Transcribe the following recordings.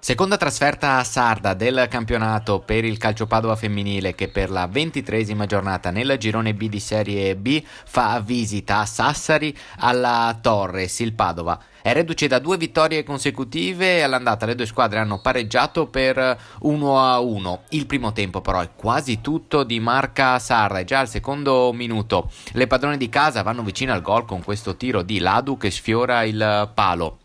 Seconda trasferta sarda del campionato per il Calcio Padova femminile, che per la 23esima giornata nel girone B di Serie B fa visita a Sassari alla Torres. Il Padova è reduce da 2 vittorie consecutive. All'andata le due squadre hanno pareggiato per 1-1. Il primo tempo però è quasi tutto di marca sarda e già al secondo minuto le padrone di casa vanno vicino al gol con questo tiro di Ladu che sfiora il palo.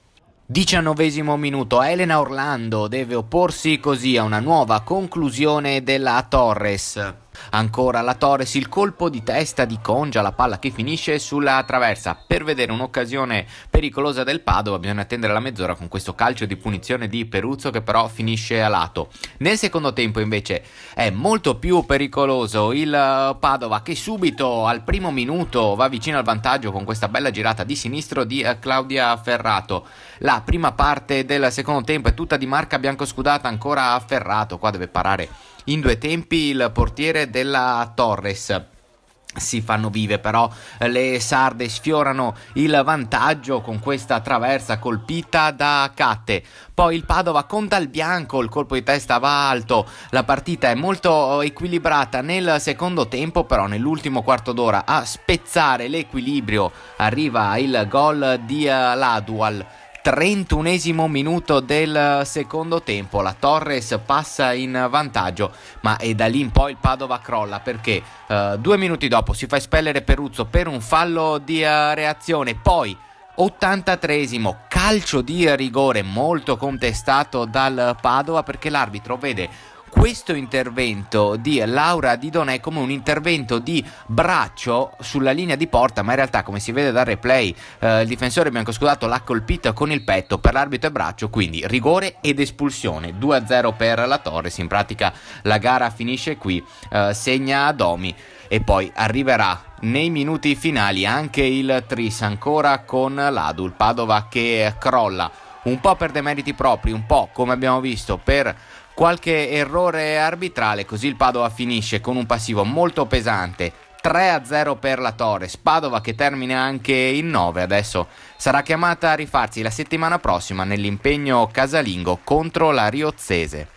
19° minuto, Elena Orlando deve opporsi così a una nuova conclusione della Torres. Ancora la Torres, il colpo di testa di Congia, la palla che finisce sulla traversa. Per vedere un'occasione pericolosa del Padova bisogna attendere la mezz'ora con questo calcio di punizione di Peruzzo che però finisce a lato. Nel secondo tempo invece è molto più pericoloso il Padova, che subito al primo minuto va vicino al vantaggio con questa bella girata di sinistro di Claudia Ferrato. La prima parte del secondo tempo è tutta di marca biancoscudata, ancora Ferrato, qua deve parare in 2 tempi il portiere della Torres. Si fanno vive però le sarde, sfiorano il vantaggio con questa traversa colpita da Catte. Poi il Padova conta il bianco, il colpo di testa va alto. La partita è molto equilibrata nel secondo tempo, però nell'ultimo quarto d'ora a spezzare l'equilibrio arriva il gol di Ladu al 31° minuto del secondo tempo. La Torres passa in vantaggio, ma è da lì in poi il Padova crolla perché 2 minuti dopo si fa espellere Peruzzo per un fallo di reazione. Poi 83° calcio di rigore molto contestato dal Padova perché l'arbitro vede questo intervento di Laura Di Donè come un intervento di braccio sulla linea di porta, ma in realtà, come si vede dal replay, il difensore biancoscudato l'ha colpita con il petto. Per l'arbitro è braccio, quindi rigore ed espulsione. 2-0 per la Torres. In pratica la gara finisce qui, segna Domi e poi arriverà nei minuti finali anche il tris, ancora con Ladu. Il Padova che crolla un po' per demeriti propri, un po' come abbiamo visto per qualche errore arbitrale. Così il Padova finisce con un passivo molto pesante, 3-0 per la Torres. Padova che termina anche in 9, adesso sarà chiamata a rifarsi la settimana prossima nell'impegno casalingo contro la Riozzese.